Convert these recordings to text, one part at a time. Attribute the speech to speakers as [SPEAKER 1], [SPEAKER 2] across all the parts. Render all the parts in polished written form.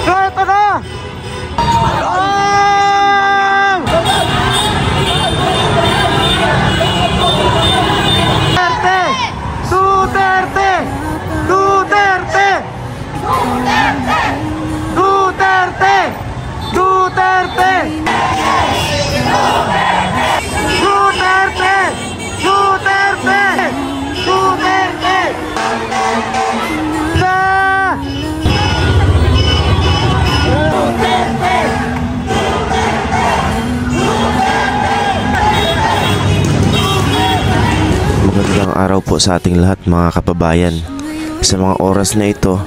[SPEAKER 1] So, ito na! Duterte! Duterte! Duterte! Duterte! Duterte! Duterte! Duterte! Duterte!
[SPEAKER 2] Magandang araw po sa ating lahat mga kababayan. Sa mga oras na ito,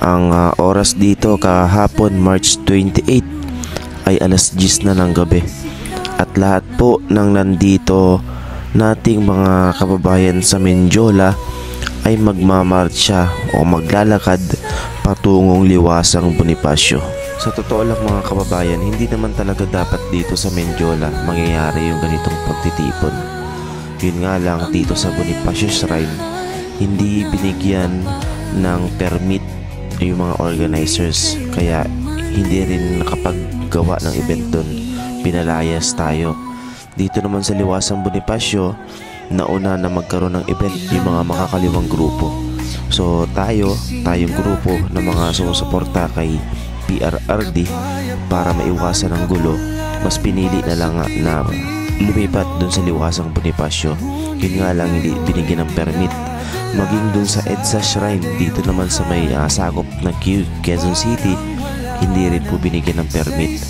[SPEAKER 2] ang oras dito kahapon March 28 ay alas 10 na ng gabi. At lahat po ng nandito nating mga kababayan sa Menjola ay magmamarcha o maglalakad patungong Liwasang Bonifacio. Sa totoo lang mga kababayan, hindi naman talaga dapat dito sa Menjola mangyayari yung ganitong pagtitipon. Yun nga lang, dito sa Bonifacio Shrine, hindi binigyan ng permit yung mga organizers, kaya hindi rin nakapaggawa ng event doon. Pinalayas tayo. Dito naman sa Liwasang Bonifacio, nauna na magkaroon ng event yung mga makakaliwang grupo. So tayong grupo ng mga sumusuporta kay PRRD para maiwasan ang gulo, mas pinili na lang na lumipat dun sa Liwasang Bonifacio. Yun nga lang, hindi binigyan ng permit. Maging dun sa EDSA Shrine, dito naman sa may sakop ng Quezon City, hindi rin po binigyan ng permit.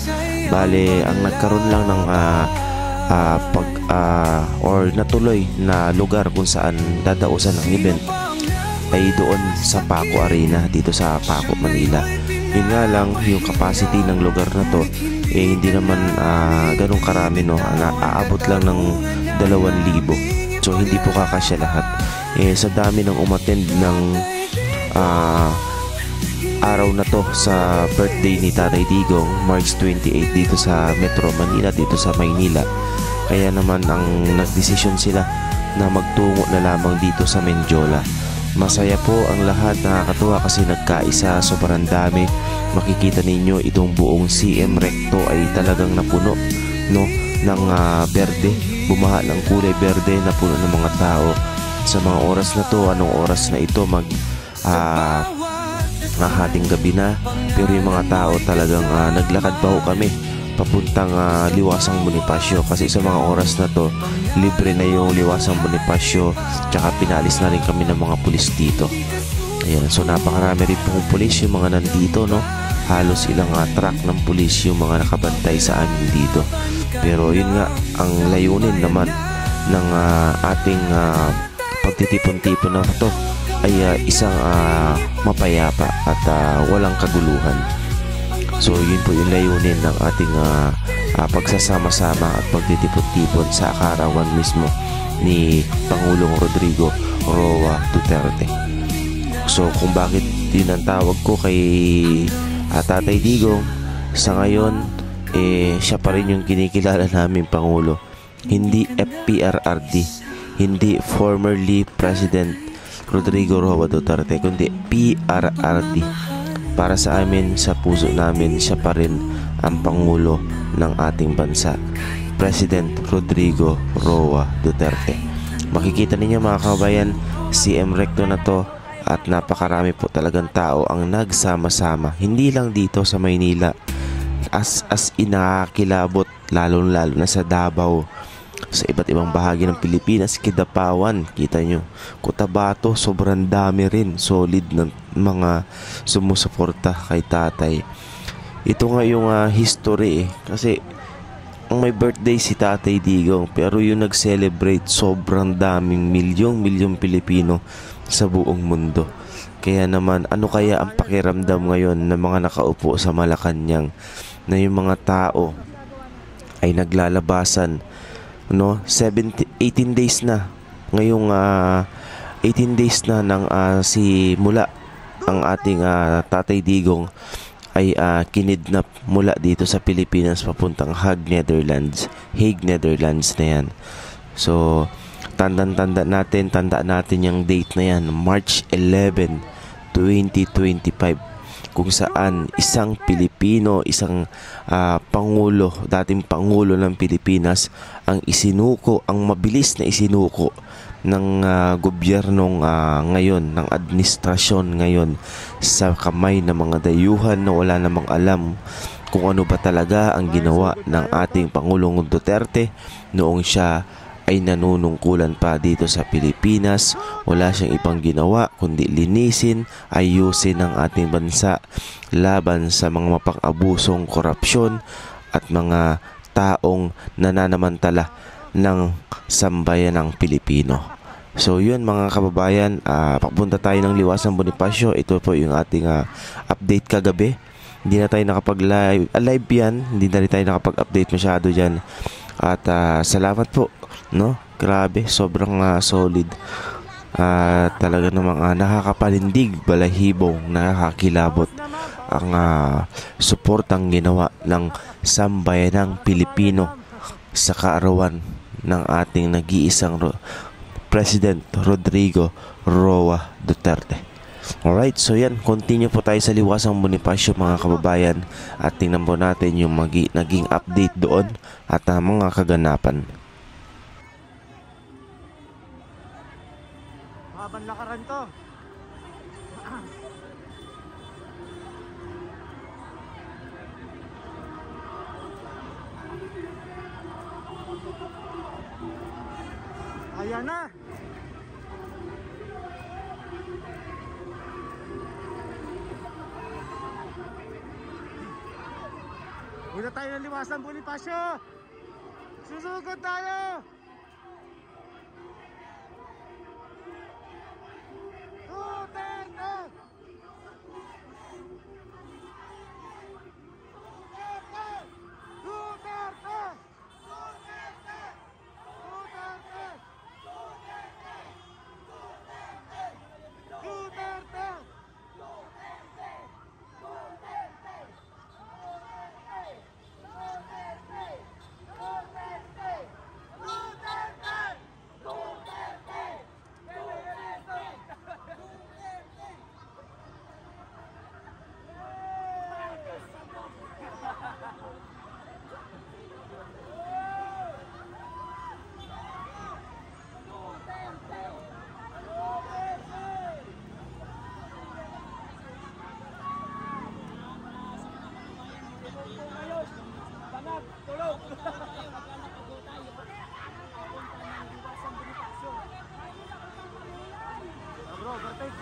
[SPEAKER 2] Bale, ang nagkaroon lang ng or natuloy na lugar kung saan dadausan ng event ay doon sa Paco Arena, dito sa Paco, Manila. Yun nga lang, yung capacity ng lugar na to hindi naman ganun karami, no? Aabot lang ng 2,000. So hindi po kakasya lahat. Sa dami ng umattend ng araw na to sa birthday ni Tatay Digong, March 28, dito sa Metro Manila, dito sa Maynila. Kaya naman ang nagdesisyon sila na magtungo na lamang dito sa Menjola. Masaya po ang lahat, nakakatuwa kasi nagkaisa, sobrang dami. Makikita ninyo itong buong CM Recto ay talagang napuno, no, ng berde, bumaha ng kulay berde, napuno ng mga tao. Sa mga oras na to, anong oras na ito, hating gabi na, pero yung mga tao talagang naglakad pa ho kami papuntang Liwasang Bonifacio, kasi sa mga oras na to libre na yung Liwasang Bonifacio, tsaka pinalis na rin kami ng mga pulis dito. Ayan, so napakarami rin pong pulis yung mga nandito, no? Halos ilang truck ng pulis yung mga nakabantay sa amin dito. Pero yun nga, ang layunin naman ng ating pagtitipon-tipon na ito ay isang mapayapa at walang kaguluhan. So yun po yung layunin ng ating pagsasama-sama at pagtitipon-tipon sa kaarawan mismo ni Pangulong Rodrigo Roa Duterte. So kung bakit yun ang tawag ko kay Tatay Digong, sa ngayon siya pa rin yung kinikilala namin Pangulo, hindi FPRRD, hindi formerly President Rodrigo Roa Duterte, kundi PRRD. Para sa amin, sa puso namin, siya pa rin ang Pangulo ng ating bansa, President Rodrigo Roa Duterte. Makikita ninyo mga kabayan, CM Recto na to, at napakarami po talagang tao ang nagsama-sama, hindi lang dito sa Maynila, as inakakilabot, lalo na sa Davao, sa iba't ibang bahagi ng Pilipinas, Kidapawan, kita nyo, Cotabato, sobrang dami rin, solid ng mga sumusuporta kay tatay. Ito nga yung history kasi ang may birthday si Tatay Digong, pero yung nag-celebrate sobrang daming milyong Pilipino sa buong mundo. Kaya naman, ano kaya ang pakiramdam ngayon ng mga nakaupo sa Malacanang na yung mga tao ay naglalabasan, no? 18 days na ngayong 18 days na ng mula ang ating Tatay Digong ay kinidnap mula dito sa Pilipinas papuntang Hague, Netherlands na yan. So tandaan natin yung date na yan, March 11, 2025, kung saan isang Pilipino, isang pangulo, dating pangulo ng Pilipinas ang isinuko, ang mabilis na isinuko ng gobyernong ngayon, ng administrasyon ngayon sa kamay ng mga dayuhan na wala namang alam kung ano ba talaga ang ginawa ng ating Pangulong Duterte noong siya ay nanunungkulan pa dito sa Pilipinas. Wala siyang ibang ginawa kundi linisin, ayusin ang ating bansa laban sa mga mapang-abusong korupsyon at mga taong nananamantala ng sambayanang Pilipino. So yun mga kababayan, papunta tayo ng Liwasang Bonifacio. Ito po yung ating update kagabi. Hindi na tayo nakapag-live, live yan, hindi na rin tayo nakapag-update masyado dyan. At salamat po, no? Grabe, sobrang solid. Talaga namang nakakapanindig, balahibong, nakakakilabot ang suportang ginawa ng sambayanang Pilipino sa kaarawan ng ating nag-iisang President Rodrigo Roa Duterte. Alright, so yan, continue po tayo sa Liwasang Bonifacio mga kababayan at tingnan po natin yung naging update doon at mga kaganapan.
[SPEAKER 1] Mahabang lakaran to. Ayan na. Punta tayo ng Liwasang Bonifacio. Susugod tayo. Duterte! Duterte! Duterte! Duterte! Duterte! Duterte! Bro, bertek.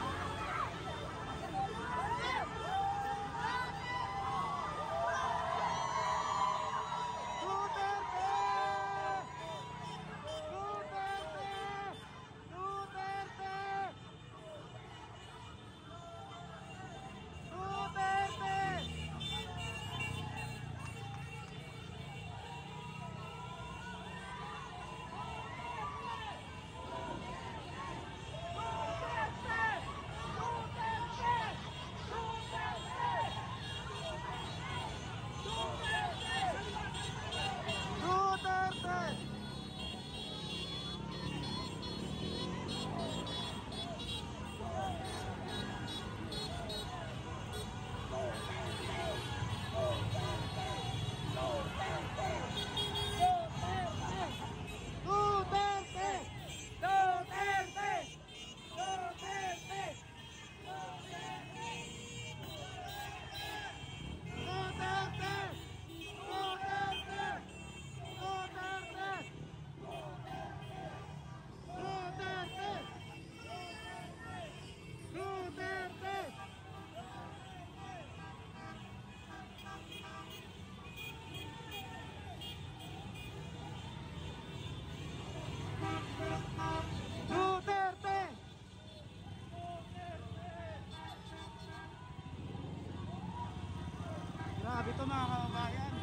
[SPEAKER 1] Grabe ito mga kababayan.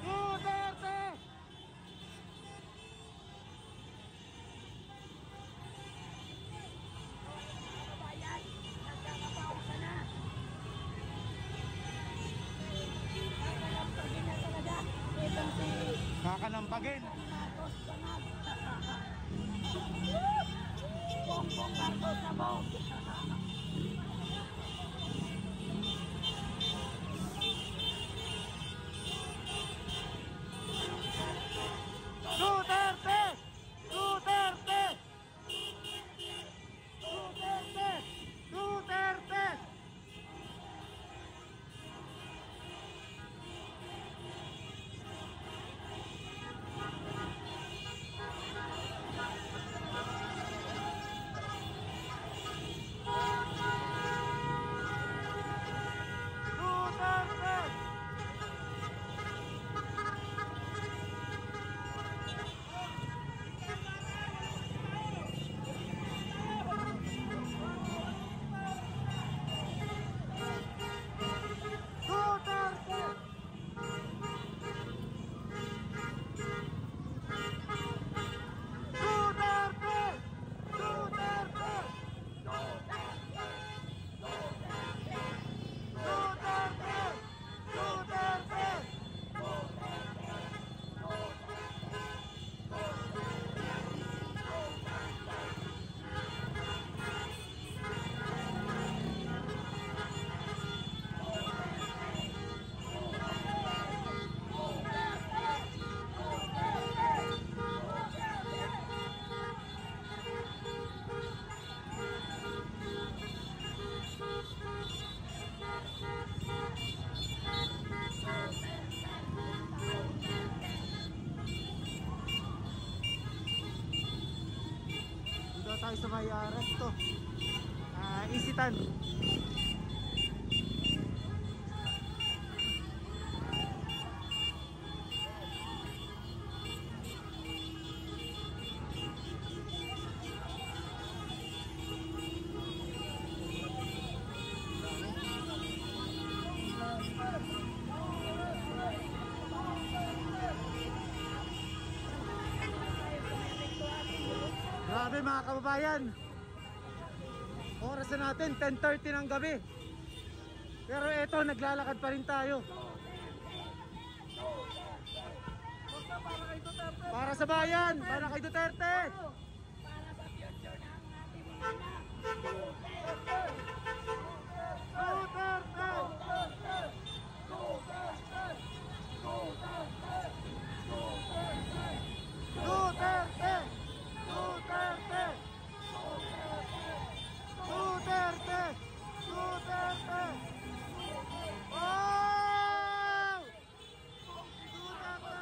[SPEAKER 1] Duterte! Kakalampagin. Bongbong Marcos na mo. may resto. Isitan. Grabe mga kababayan. Oras na natin 10:30 ng gabi. Pero eto, naglalakad pa rin tayo. Para sa bayan, para kay Duterte.
[SPEAKER 3] Para sa future ng ating mga anak.
[SPEAKER 1] Duterte! Duterte! Duterte! Duterte! Oh! Duterte!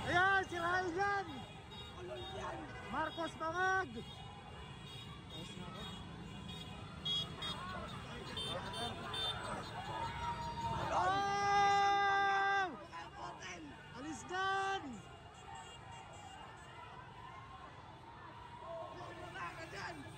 [SPEAKER 1] Ayan, si Rahel yan! Marcos Bangag! Oh! Alis dyan! Duterte!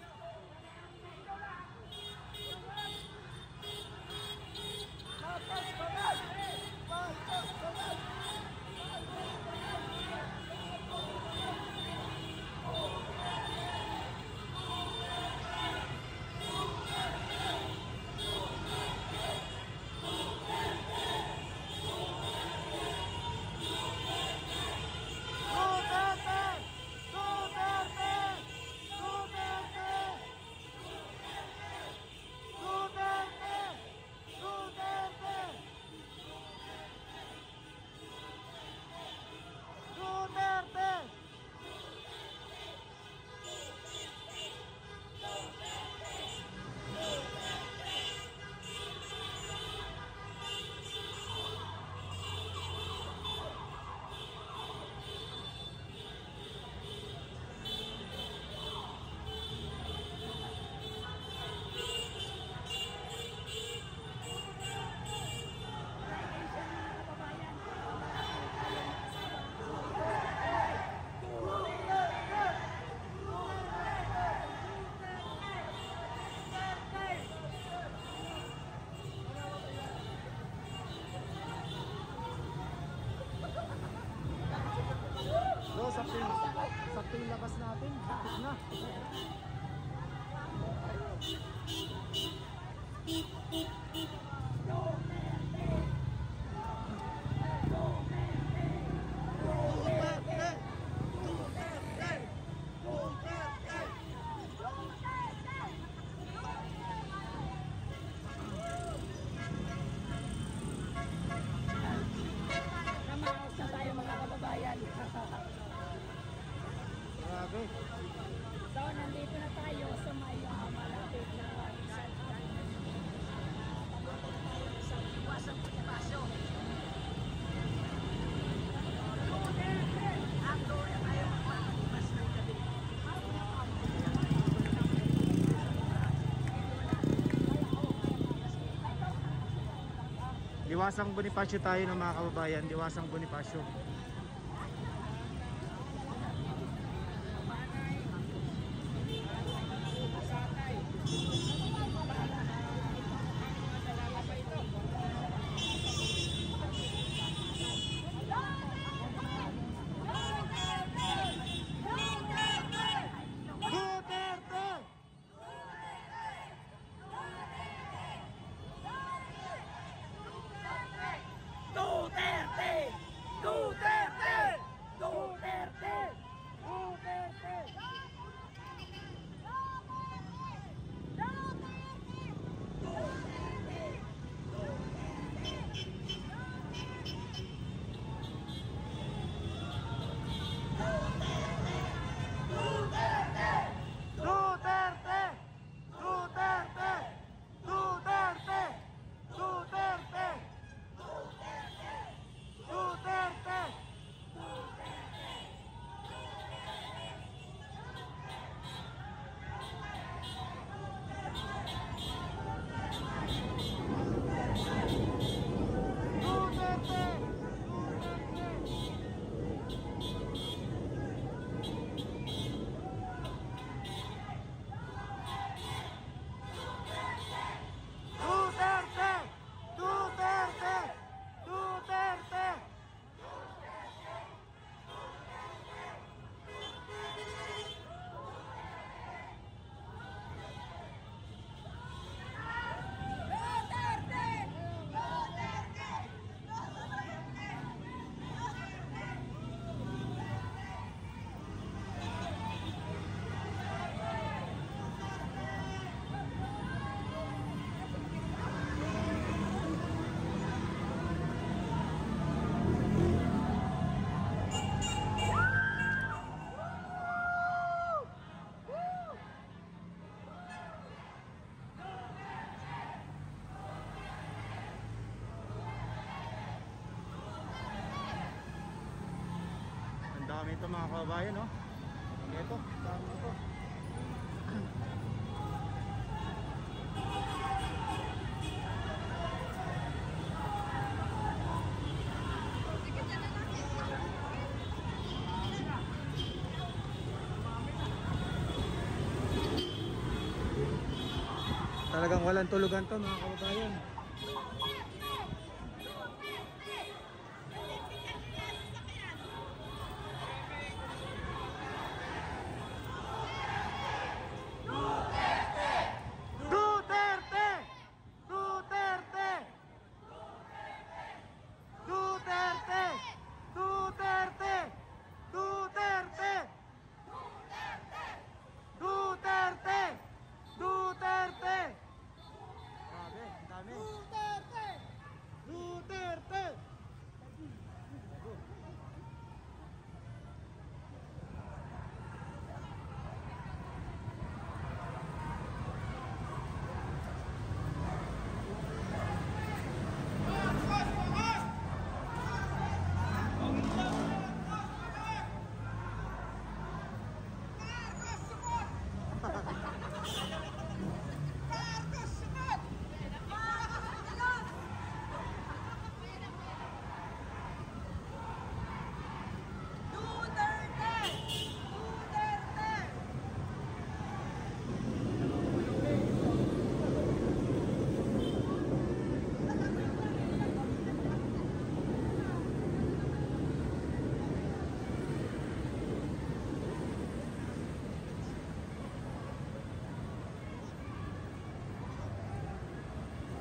[SPEAKER 1] Duterte! Duterte! Duterte! Duterte! Duterte! So, sakto yung labas natin. Tapos na. Duterte! Duterte! Duterte!
[SPEAKER 3] Namaos na tayo mga kababayan.
[SPEAKER 1] Grabe.
[SPEAKER 3] So, nandito na tayo sa may malapit na Rizal Avenue. Papunta na tayo sa Iwasang Bonifacio. Ang doon na tayo magpapalipas ng gabi.
[SPEAKER 1] Liwasang Bonifacio tayo ng mga kababayan. Liwasang Bonifacio. Duterte!
[SPEAKER 3] Duterte! Duterte!
[SPEAKER 1] Ito mga kababayan, no? Ito, dami ito. Talagang walang tulugan to mga kababayan. Duterte! Duterte! Duterte! Duterte! Duterte! Duterte! Duterte! Grabe, ang dami. Duterte! Duterte!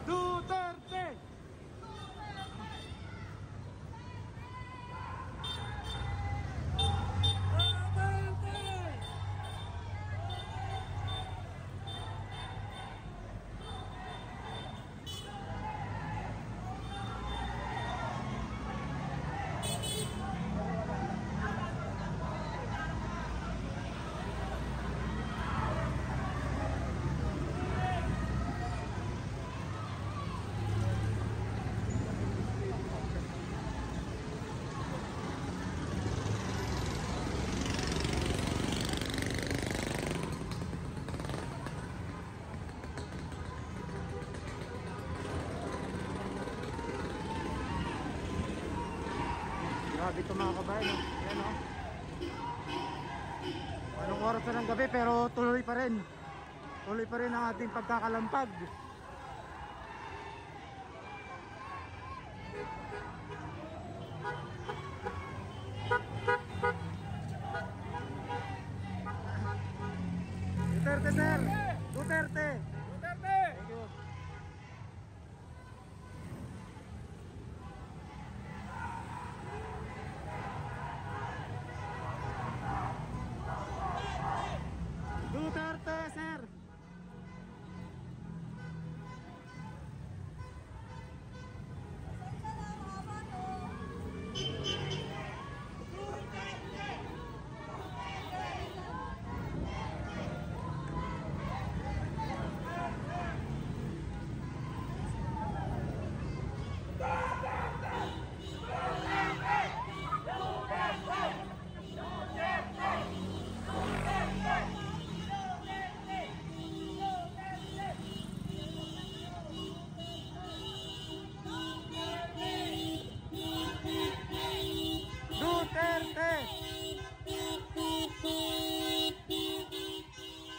[SPEAKER 1] Duterte! Grabe ito mga kabayan, no? Ayan, no? Anong oras na ng gabi pero tuloy pa rin. Tuloy pa rin ang ating pagkakalampag. Duterte, sir! Duterte! Duterte! Thank you. Duterte, sir!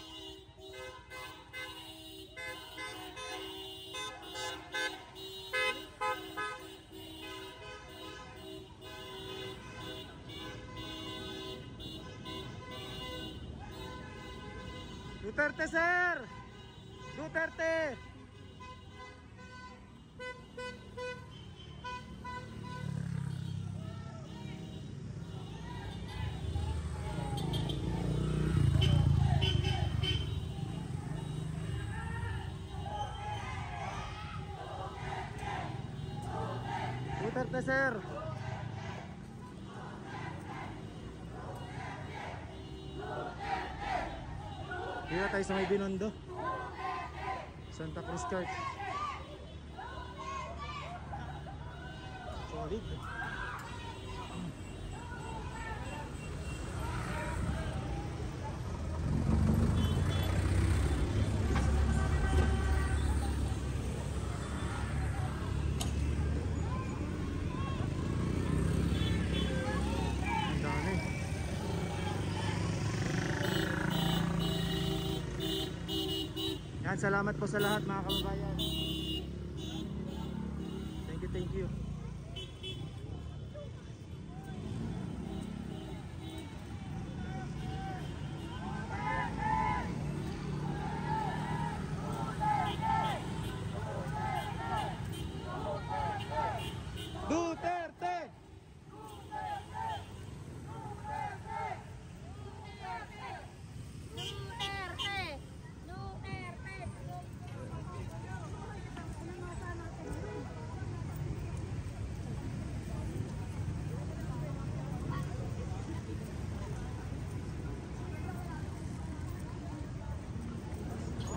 [SPEAKER 1] Duterte! Duterte, sir! Duterte! Duterte, sir! Dito tayo sa may Binondo, Santa Cruz Church. Solid. Ayan, salamat po sa lahat mga kababayan. Thank you, thank you. Duterte!
[SPEAKER 3] Duterte! Duterte!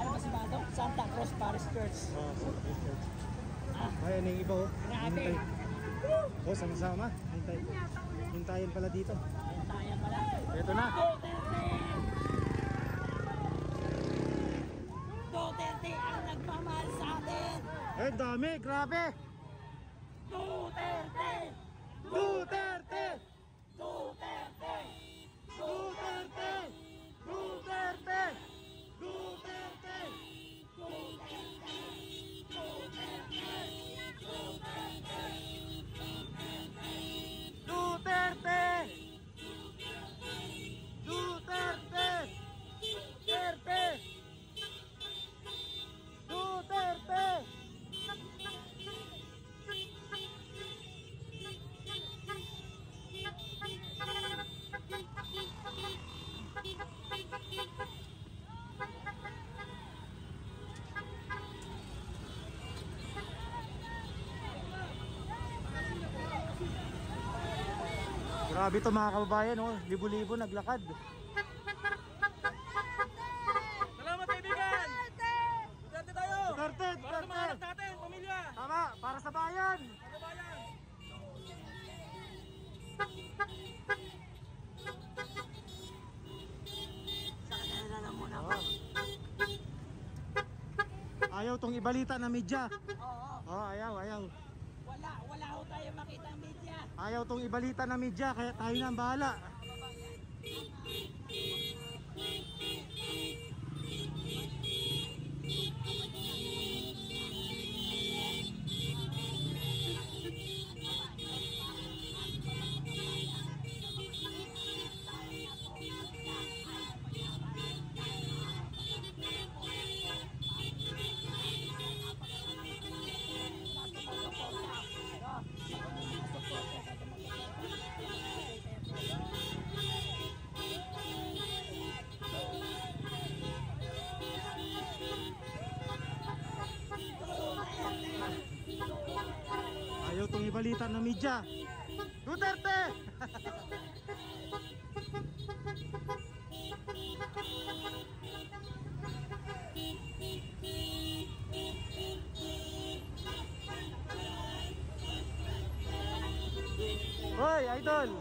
[SPEAKER 3] Ano ba si Badong? Santa Cruz Parish Church.
[SPEAKER 1] Oh, sa Church. Ayan yung iba oh.
[SPEAKER 3] Grabe.
[SPEAKER 1] Hintay. Oh, sama-sama. Hintay. Hintayin pala dito.
[SPEAKER 3] Tayo pala.
[SPEAKER 1] Ito na.
[SPEAKER 3] Duterte! Duterte ang nagmamahal sa atin!
[SPEAKER 1] Eh, dami. Grabe.
[SPEAKER 3] Duterte!
[SPEAKER 1] Duterte!
[SPEAKER 3] Duterte!
[SPEAKER 1] Duterte! Duterte! Duterte! Duterte! Duterte! Duterte! Duterte! Grabe to mga kababayan, oh. Libo-libo naglakad.
[SPEAKER 4] Salamat kaibigan! Duterte tayo!
[SPEAKER 1] Duterte!
[SPEAKER 4] Para sa mga anak
[SPEAKER 1] Duterte!
[SPEAKER 4] natin, pamilya!
[SPEAKER 1] Tama, para sa bayan.
[SPEAKER 4] Kababayan!
[SPEAKER 1] Ayaw tong ibalita na media.
[SPEAKER 3] Oo.
[SPEAKER 1] Oh, ayaw.
[SPEAKER 3] Wala ho tayo makita ang media.
[SPEAKER 1] Ayaw tong ibalita na media, kaya tayo na ang bahala. Ayaw tong ibalita na media. Duterte! Hoy, idol!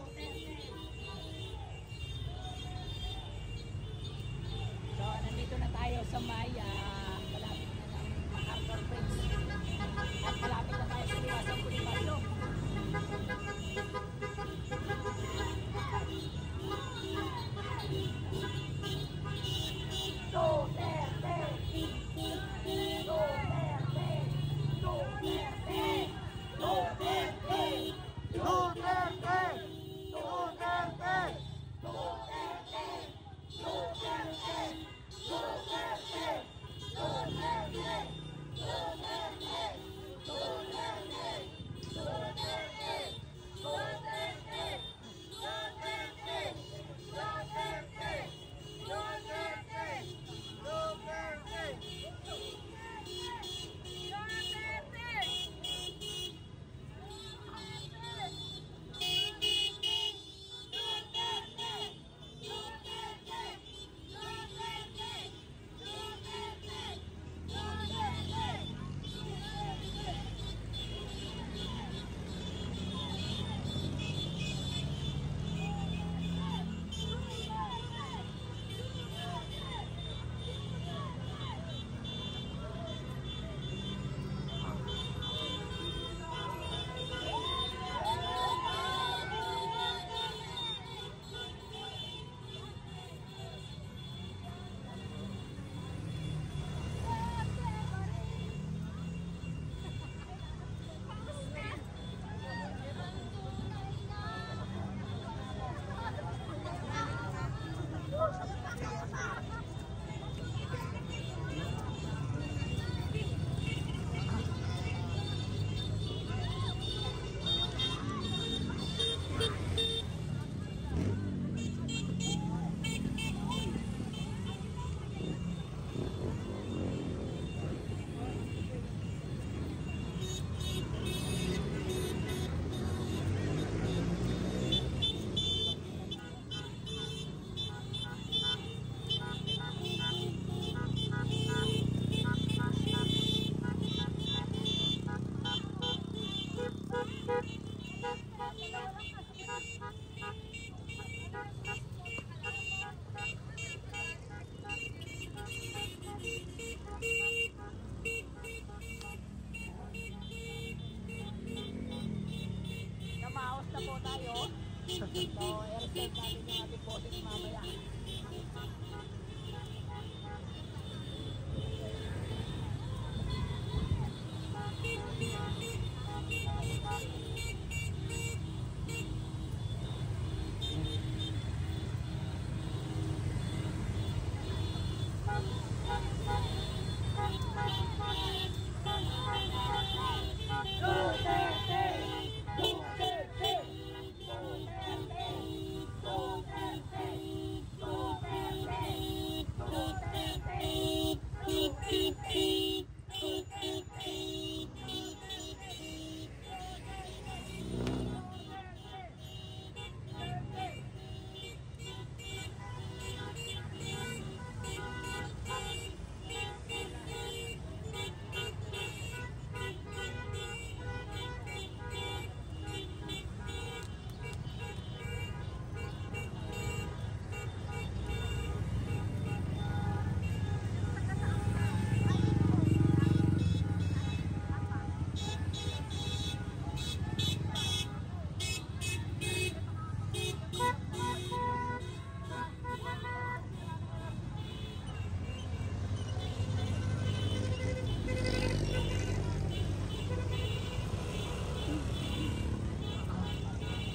[SPEAKER 3] So, nandito na tayo sa Maya. Malapit na ng MacArthur Bridge. At malapit na tayo sa Liwasang Bonifacio. Duterte! Duterte! Duterte! Duterte!
[SPEAKER 1] Duterte!
[SPEAKER 3] i-reserve natin yung ating boses mamaya.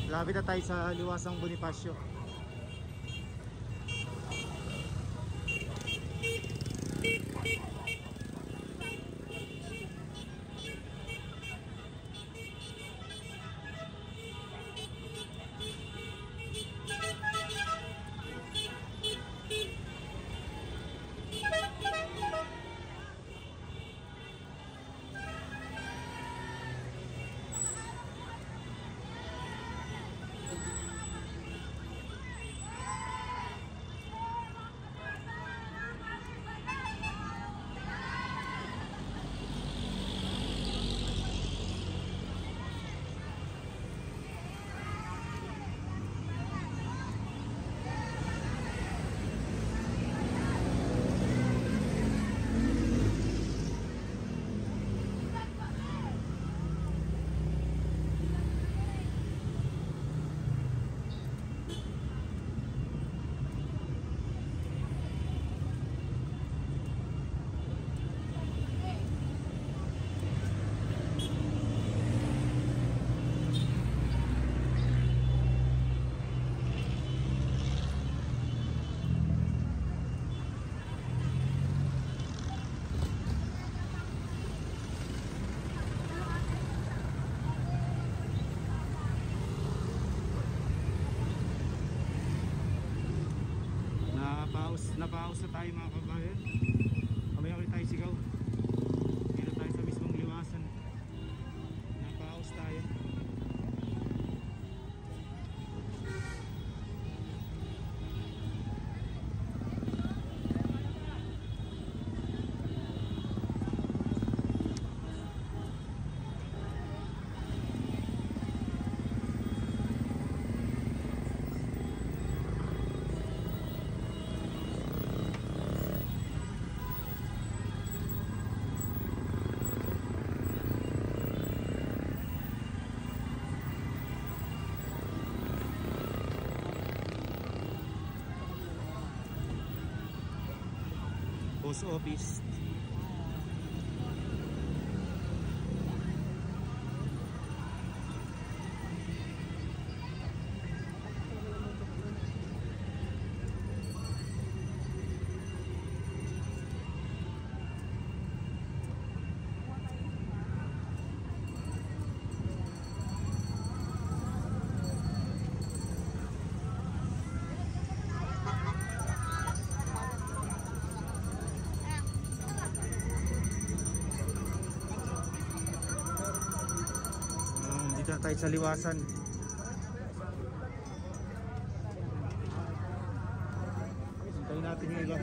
[SPEAKER 1] Lapit na tayo sa Liwasang Bonifacio. Napaus na tayo mga kabayan. Mamaya ulit tayo sigaw. Dito tayo sa mismong liwasan. Napaus tayo. Post office. Dito na tayo sa liwasan. Hintayin natin yung iba.